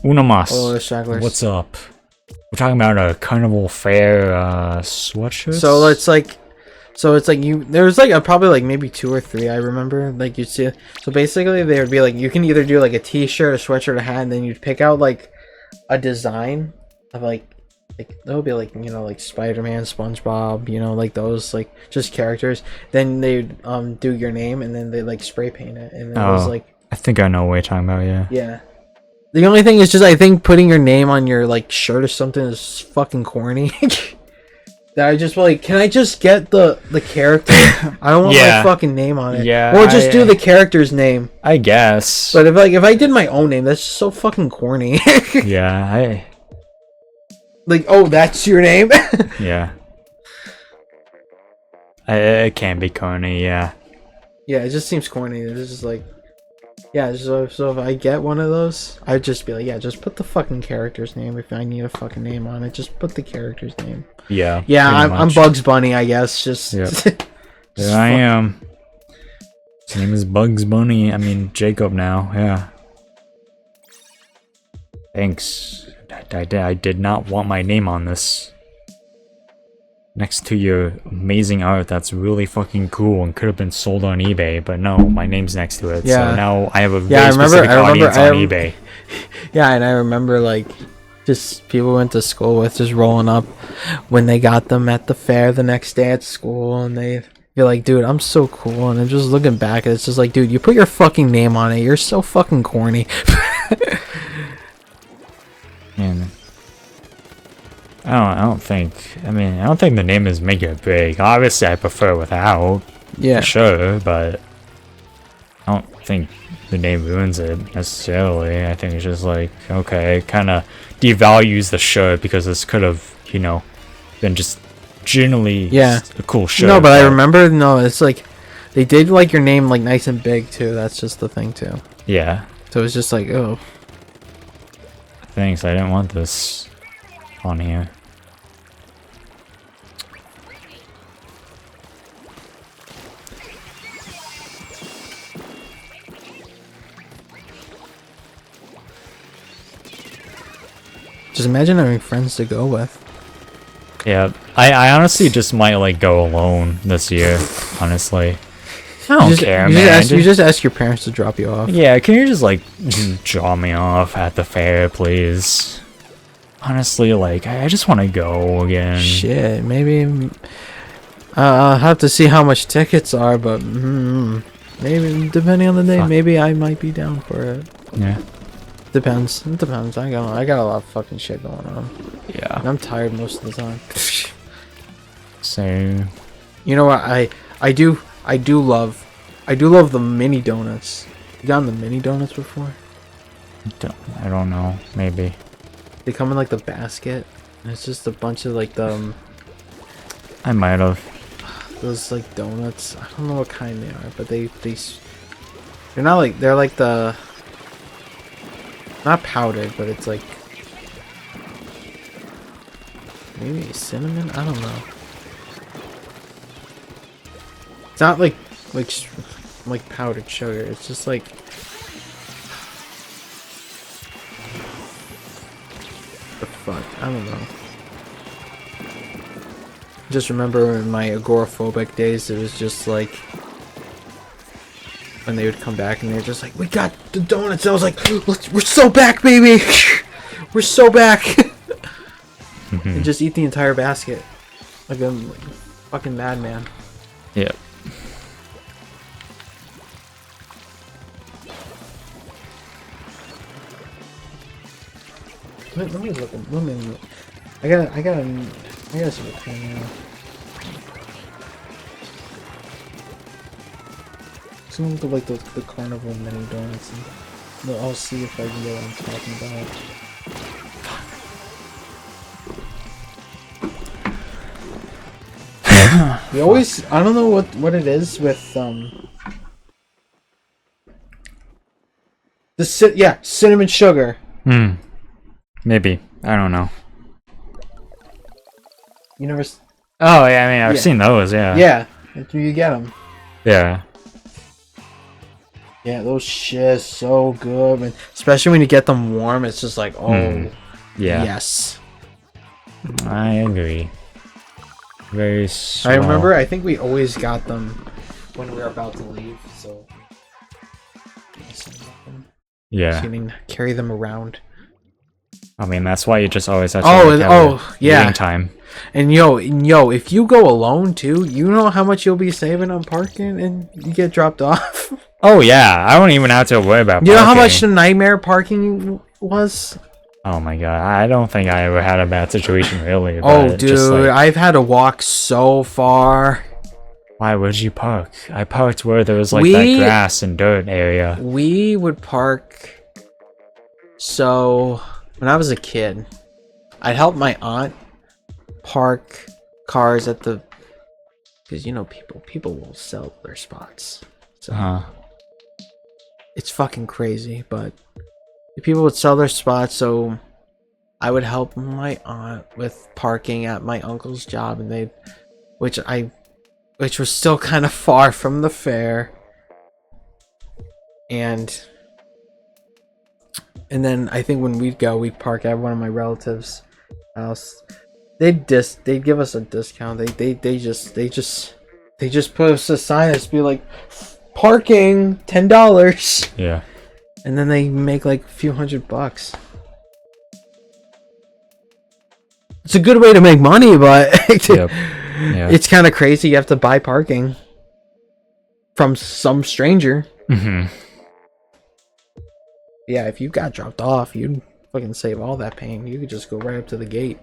Uno mas. Oh, the stragglers. What's up? We're talking about a carnival fair sweatshirt. So it's like you. There's like probably like maybe 2 or 3. I remember like you'd see. So basically, they would be like you can either do like a T-shirt, a sweatshirt, a hat, and then you'd pick out like a design of like that would be like like Spider-Man, SpongeBob, like those like just characters. Then they'd do your name and then they like spray paint it, and it was like I think I know what you're talking about. Yeah. Yeah. The only thing is just I think putting your name on your like shirt or something is fucking corny. That I just like, can I just get the character? I don't want my fucking name on it. Yeah. Or just do the character's name. I guess. But if I did my own name, that's just so fucking corny. Yeah. Like, oh, that's your name? Yeah. It can be corny. Yeah. Yeah, it just seems corny. It's just like, yeah. So if I get one of those, I'd just be like, yeah, just put the fucking character's name. If I need a fucking name on it, just put the character's name. Yeah. Yeah, I'm Bugs Bunny, I guess. Just. Yep. There I am. His name is Bugs Bunny. I mean Jacob now. Yeah. Thanks. I did not want my name on this. Next to your amazing art that's really fucking cool and could have been sold on eBay, but no, my name's next to it. Yeah. So now I have a very specific audience on eBay. Yeah, and I remember like just people went to school with just rolling up when they got them at the fair the next day at school, and they'd be like, dude, I'm so cool. And I'm just looking back, it's just like, dude, you put your fucking name on it. You're so fucking corny. Man. I don't think the name is make it big. Obviously I prefer without. Yeah. Sure, but I don't think the name ruins it necessarily. I think it's just like, okay, it kinda devalues the shirt because this could have, been just generally a cool shirt. No, but I remember it's like they did like your name like nice and big too. That's just the thing too. Yeah. So it's just like, oh. Thanks, I didn't want this on here. Just imagine having friends to go with. Yeah, I honestly just might like go alone this year, honestly. I don't care, man. You just ask your parents to drop you off. Yeah, can you just like drop me off at the fair, please? Honestly, like I just want to go again. Shit, maybe I'll have to see how much tickets are, but maybe depending on the day, maybe I might be down for it. Yeah. Depends. It depends. I got a lot of fucking shit going on. Yeah. And I'm tired most of the time. So, you know what? I do love the mini donuts. You gotten the mini donuts before? I don't know. Maybe. They come in like the basket. And it's just a bunch of like the. I might have. Those like donuts. I don't know what kind they are, but they're not like they're like the. Not powdered, but it's like maybe cinnamon. I don't know. It's not like powdered sugar. It's just like the fuck. I don't know. Just remember in my agoraphobic days, it was just like when they would come back and they're just like, "We got the donuts." And I was like, "We're so back, baby! We're so back!" And just eat the entire basket like a fucking madman. Yeah. Let me look. I gotta see what's going on. Some of the carnival mini donuts. And I'll see if I can get what I'm talking about. We always, I don't know what it is with cinnamon sugar. Maybe. I don't know. You never. Oh yeah, I mean I've seen those. Yeah. Yeah, you get them. Yeah. Yeah, those shit so good, man. Especially when you get them warm, it's just like, oh, Yeah. yes. I agree. Very swell. I remember, I think we always got them when we were about to leave, so. Yeah. So you didn't carry them around. I mean, that's why you just always have to have yeah. meeting time. And yo, if you go alone too, you know how much you'll be saving on parking and you get dropped off? Oh, yeah. I don't even have to worry about parking. You know how much the nightmare parking was? Oh my god. I don't think I ever had a bad situation, really. Oh, dude. I've had to walk so far. Why would you park? I parked where there was like that grass and dirt area. We would park. So, when I was a kid, I'd help my aunt park cars at the, because you know people will sell their spots. So it's fucking crazy, but people would sell their spots, so I would help my aunt with parking at my uncle's job, and which was still kind of far from the fair, and then I think when we'd park at one of my relatives' house. They'd give us a discount. They just put us a sign that's be like, parking $10. Yeah. And then they make like a few $100. It's a good way to make money, but Yep. Yeah. It's kind of crazy. You have to buy parking from some stranger. Mm-hmm. Yeah, if you got dropped off, you'd fucking save all that pain. You could just go right up to the gate.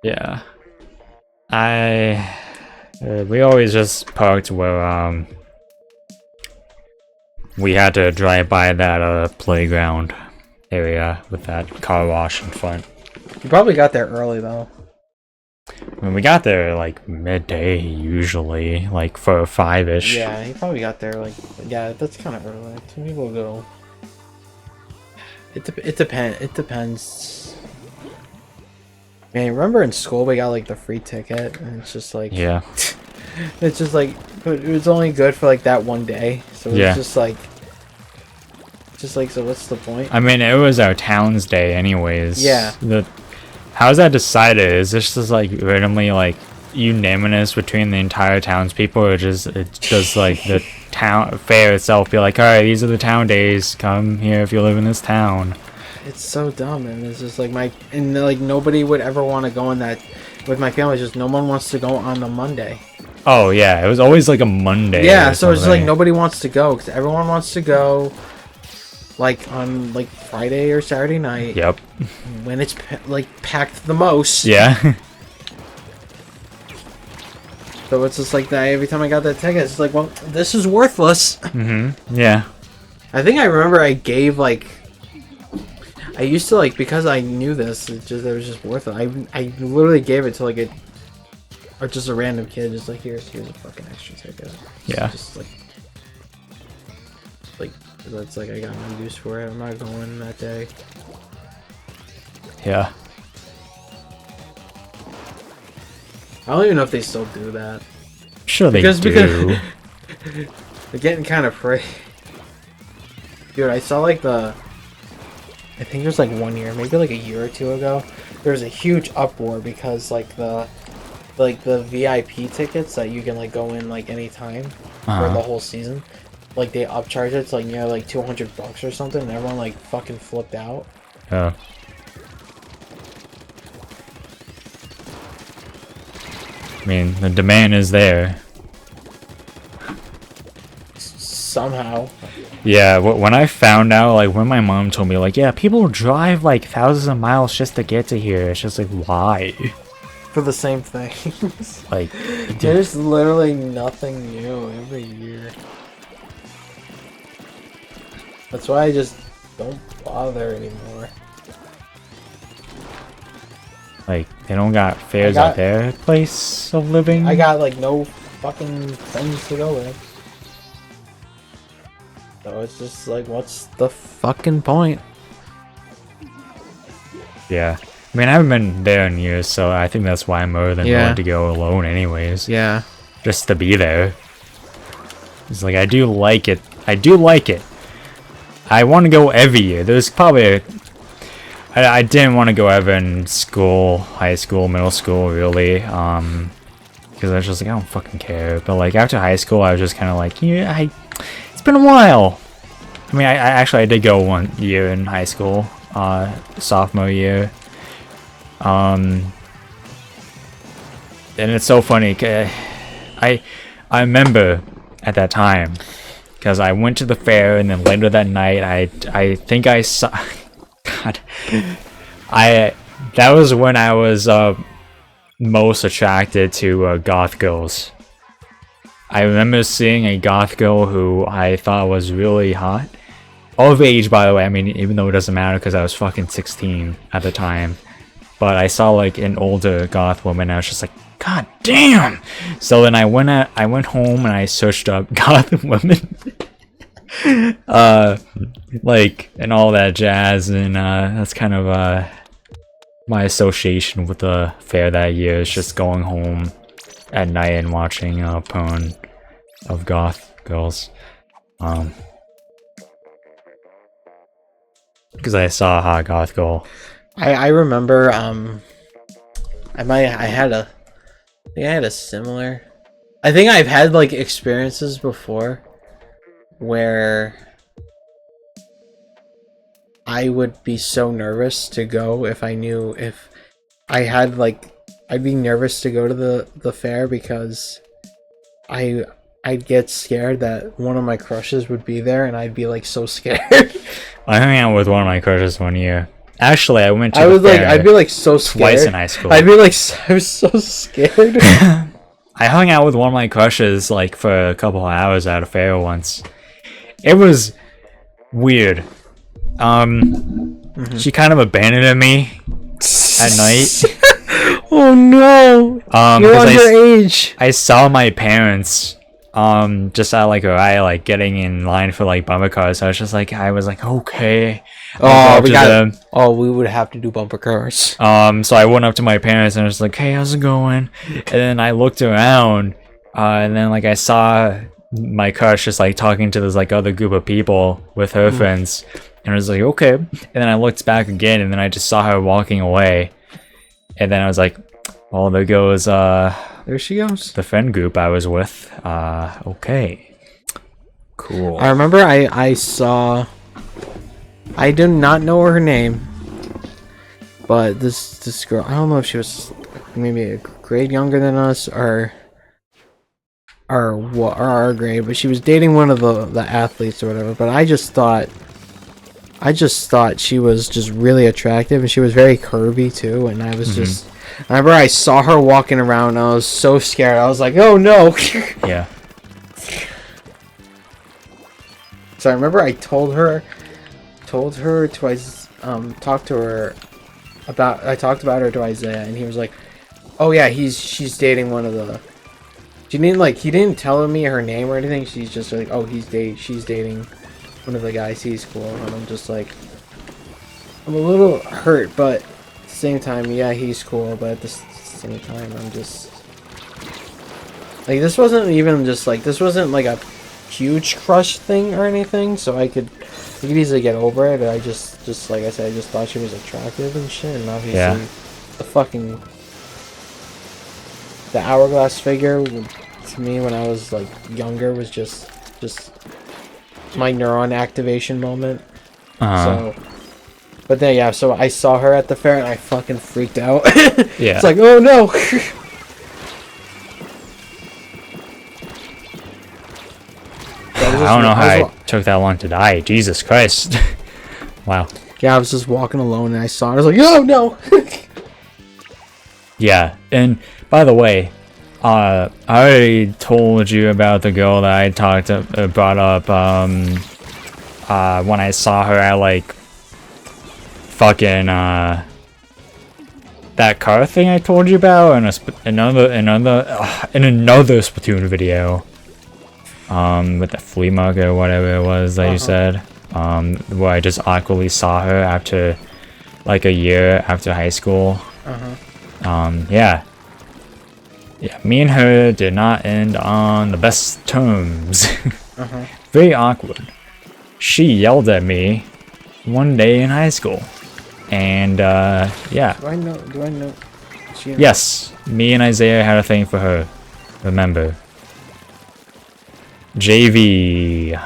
Yeah. We always just parked where we had to drive by that playground area with that car wash in front. You probably got there early though. I mean, we got there like midday usually, like for 5-ish. Yeah, he probably got there like, yeah, that's kind of early. Some people go. It depends. Man, remember in school we got like the free ticket, and it's just like, yeah, it's just like, but it was only good for like that one day, so it's just like, so what's the point? I mean, it was our town's day anyways. Yeah. How's that decided? Is this just like randomly like unanimous between the entire townspeople, or just does like the town fair itself be like, all right, these are the town days, come here if you live in this town? It's so dumb, and it's just like nobody would ever want to go in that with my family. Just no one wants to go on the Monday. Oh yeah, it was always like a Monday. Yeah, so it's just like nobody wants to go because everyone wants to go like on like Friday or Saturday night. Yep. When it's like packed the most. Yeah. So it's just like that. Every time I got that ticket, it's like, well, this is worthless. Mm-hmm. Yeah. I think I remember I gave like. I used to like, because I knew this, it was just worth it. I literally gave it to like just a random kid, just like here's a fucking extra ticket. Yeah. Just like that's like I got no use for it. I'm not going that day. Yeah. I don't even know if they still do that. Sure they do. Because they're getting kind of free. Dude, I saw like I think it was like 1 year, maybe like a year or two ago, there was a huge uproar because like the VIP tickets that you can like go in like anytime for the whole season, like they upcharge it to like like $200 or something, and everyone like fucking flipped out. Oh. I mean, the demand is there. Somehow. Yeah, when I found out, like, when my mom told me, like, yeah, people drive, like, thousands of miles just to get to here. It's just like, why? For the same thing. Like, there's literally nothing new every year. That's why I just don't bother anymore. Like, they don't got fairs at their place of living? I got, like, no fucking friends to go with. So it's just like, what's the fucking point? Yeah. I mean, I haven't been there in years, so I think that's why I'm more than willing to go alone anyways. Yeah. Just to be there. It's like, I do like it. I do like it. I want to go every year. There's probably I didn't want to go ever in school, high school, middle school, really. Because I was just like, I don't fucking care. But like after high school, I was just kind of like, yeah, it's been a while. I mean, I did go 1 year in high school, sophomore year. And it's so funny. I remember at that time because I went to the fair, and then later that night, I think I saw. God, that was when I was most attracted to goth girls. I remember seeing a goth girl who I thought was really hot. Of age, by the way. I mean, even though it doesn't matter because I was fucking 16 at the time. But I saw like an older goth woman, and I was just like, God damn! So then I went home and I searched up goth women. Like, and all that jazz, and that's kind of my association with the fair that year, is just going home at night and watching porn of goth girls. Because I saw a hot goth girl. I remember I had a similar. I think I've had like experiences before where I would be so nervous to go if I knew if I had like I'd be nervous to go to the fair because I'd get scared that one of my crushes would be there, and I'd be like so scared. I hung out with one of my crushes 1 year. Actually, I went to I'd be like so scared. Twice in high school. I'd be like, I was so scared. I hung out with one of my crushes like for a couple of hours at a fair once. It was weird. She kind of abandoned me at night. Oh no! You're underage. I saw my parents just at like like getting in line for like bumper cars. So I was like, okay. We would have to do bumper cars. So I went up to my parents and I was like, hey, how's it going? And then I looked around, and then like I saw my crush just like talking to this like other group of people with her friends, and I was like, okay. And then I looked back again, and then I just saw her walking away, and then I was like, well, there goes there she goes, the friend group I was with. Okay, cool. I remember I saw. I do not know her name, but this girl, I don't know if she was maybe a grade younger than us or our grade, but she was dating one of the athletes or whatever. But I just thought she was just really attractive, and she was very curvy too. And I was just, I remember I saw her walking around, and I was so scared. I was like, oh no. Yeah. So I remember I told her to talk to her about. I talked about her to Isaiah, and he was like, "Oh yeah, she's dating one of the." He didn't tell me her name or anything. She's just like, "Oh, she's dating one of the guys. He's cool." And I'm just like, I'm a little hurt, but at the same time, yeah, he's cool. But at the same time, I'm just like, this wasn't like a huge crush thing or anything, so I could easily get over it. I just like I said, I just thought she was attractive and shit, and obviously the hourglass figure to me when I was like younger was just my neuron activation moment. So but then yeah, so I saw her at the fair and I fucking freaked out. Yeah, it's like, oh no. I don't know how I took that long to die. Jesus Christ. Wow. Yeah, I was just walking alone and I saw it. I was like, oh no. Yeah, and by the way, I already told you about the girl that I brought up when I saw her at like fucking that car thing I told you about in another Splatoon video. With the flea market or whatever it was that you said, where I just awkwardly saw her after like a year after high school. Yeah. Yeah, me and her did not end on the best terms. Very awkward. She yelled at me one day in high school. And, yeah. Do I know? Yes, me and Isaiah had a thing for her. Remember. JV.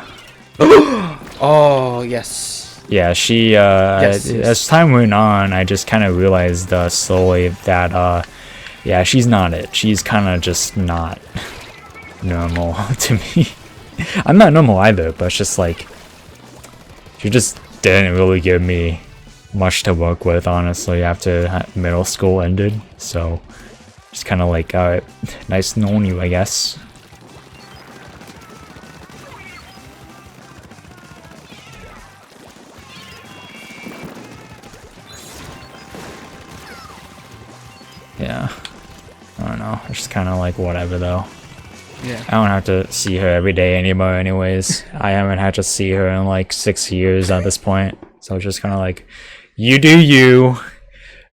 Oh, yes. Yeah, she, Yes. as time went on, I just kind of realized, slowly that, yeah, she's not it. She's kind of just not normal to me. I'm not normal either, but it's just like, she just didn't really give me much to work with, honestly, after middle school ended. So, just kind of like, alright, nice knowing you, I guess. Yeah. I don't know. It's just kind of like whatever, though. Yeah. I don't have to see her every day anymore anyways. I haven't had to see her in like 6 years at this point. So it's just kind of like, you do you.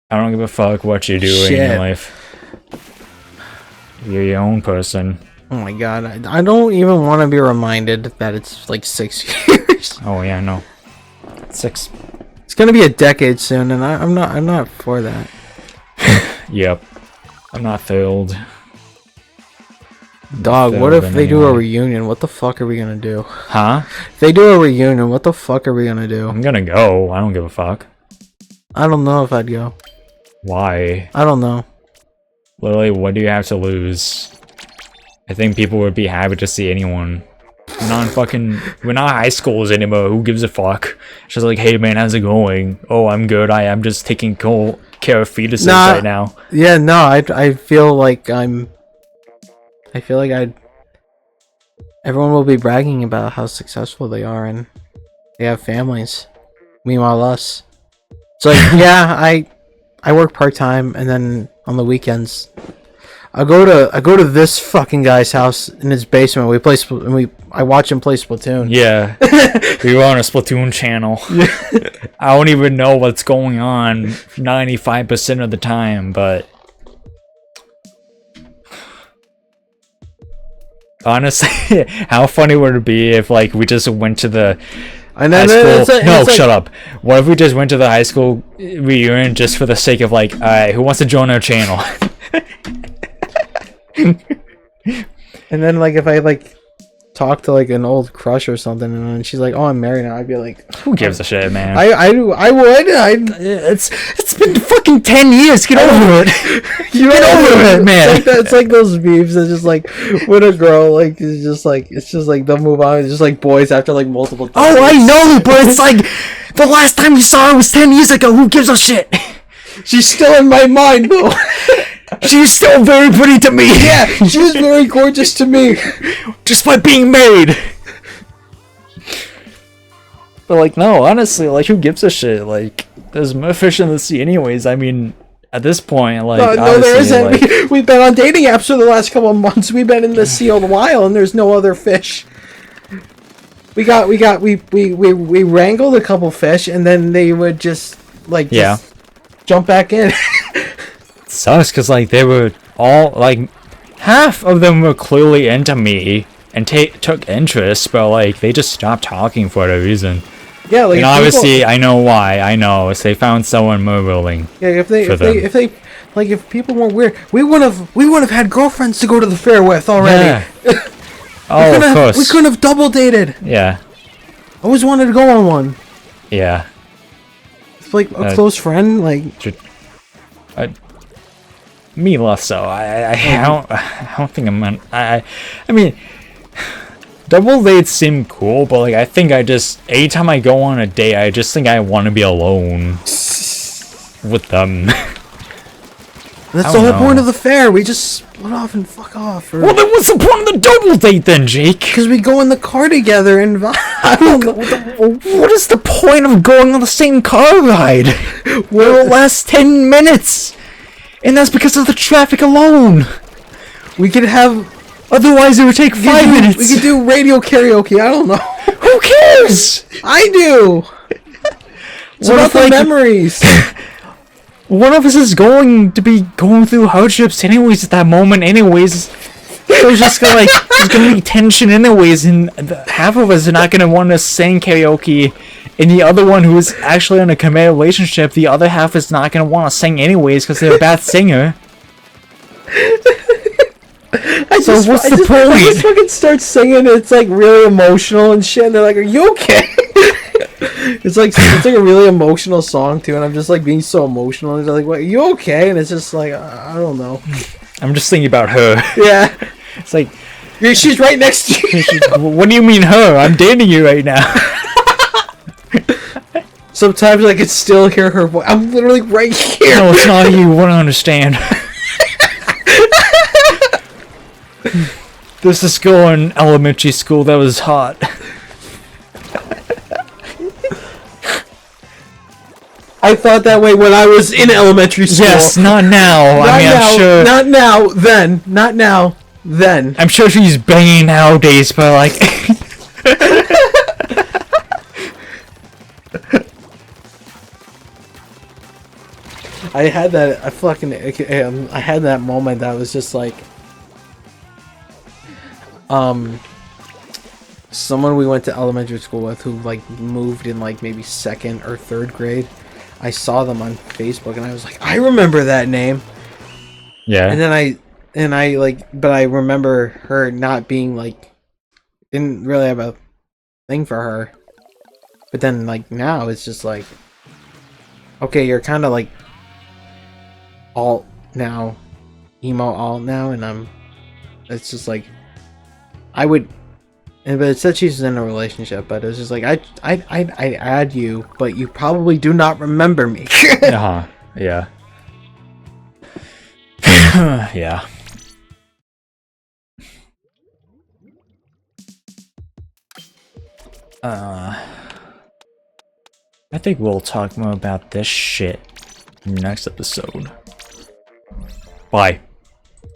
I don't give a fuck what you're doing in life. You're your own person. Oh my god. I don't even want to be reminded that it's like 6 years. Oh yeah, no. 6. It's gonna be a decade soon, and I'm not for that. Yep. I'm not thrilled. Dog, what if they do a reunion? What the fuck are we gonna do? Huh? If they do a reunion, what the fuck are we gonna do? I'm gonna go. I don't give a fuck. I don't know if I'd go. Why? I don't know. Literally, what do you have to lose? I think people would be happy to see anyone. We're not high schools anymore. Who gives a fuck? It's just like, hey man, how's it going? Oh, I'm good. I am just taking care of fetuses right now. Yeah, no, I feel like everyone will be bragging about how successful they are and they have families. Meanwhile, us. It's like, yeah, I work part-time, and then on the weekends I go to this fucking guy's house in his basement. I watch him play Splatoon. Yeah. We were on a Splatoon channel. I don't even know what's going on 95% of the time, but honestly, how funny would it be if like we just went to the high school? Shut up. What if we just went to the high school reunion just for the sake of like, alright, who wants to join our channel? And then like if I like talk to like an old crush or something, and then she's like, "Oh, I'm married now," I'd be like, "Who gives a shit, man?" I would. It's been fucking 10 years. Get over it. Get over it, man. It's like those memes that just like when a girl like is just like it's just like they'll move on. It's just like boys after like multiple times. Oh, I know, but it's like the last time you saw her was 10 years ago. Who gives a shit? She's still in my mind though. She's still very pretty to me. Yeah, she was very gorgeous to me. Just by being married. But like, no, honestly, like, who gives a shit? Like, there's more fish in the sea anyways. I mean, at this point, like, no, there isn't. Like, we've been on dating apps for the last couple of months. We've been in the sea a while, and there's no other fish. We wrangled a couple fish, and then they would just like just jump back in. Sucks because like they were all like half of them were clearly into me and took interest, but like they just stopped talking for a reason. Yeah, like, and obviously I know why. I know it's they found someone more willing. Yeah, if people weren't weird, we would have had girlfriends to go to the fair with already. Yeah. Oh, of course. We couldn't have double dated. Yeah. I always wanted to go on one. Yeah. It's like a close friend, like. Me less so. I don't think I'm. I mean, double dates seem cool, but like I think anytime I go on a date, I just think I want to be alone with them. That's the whole point of the fair. We just split off and fuck off. Well, then what's the point of the double date then, Jake? Because we go in the car together and I don't know. What is the point of going on the same car ride? Well, it'll last 10 minutes. And that's because of the traffic alone. We could have... Otherwise, it would take 5 minutes. We could do radio karaoke. I don't know. Who cares? I do. It's about the memories. one of us is going to be going through hardships anyways at that moment anyways. So it's just gonna there's gonna be tension anyways, and half of us are not gonna want to sing karaoke, and the other one who is actually in a committed relationship, the other half is not gonna want to sing anyways because they're a bad singer. What's the point? I just fucking start singing, and it's like really emotional and shit, and they're like, "Are you okay?" It's like a really emotional song too, and I'm just like being so emotional, and they're like, "What? Are you okay?" And it's just like, I don't know. I'm just thinking about her. Yeah. It's like, she's right next to you. What do you mean her? I'm dating you right now. Sometimes I can still hear her voice. I'm literally right here. No, it's not you. Won't understand. There's this girl in elementary school that was hot. I thought that way when I was in elementary school. Yes, not now. I'm sure. Not now. Then. Not now. Then. I'm sure she's banging nowadays, but like. I had that. I had that moment that was just like. Someone we went to elementary school with who like moved in like maybe 2nd or 3rd grade. I saw them on Facebook and I was like, I remember that name. Yeah. And then I like, but I remember her not being like, didn't really have a thing for her. But then like now it's just like, okay, you're kind of like alt now, emo alt now, and it's just like, I would. But it said she's in a relationship, but it was just like, I'd add you, but you probably do not remember me. Yeah. Yeah. I think we'll talk more about this shit next episode. Bye.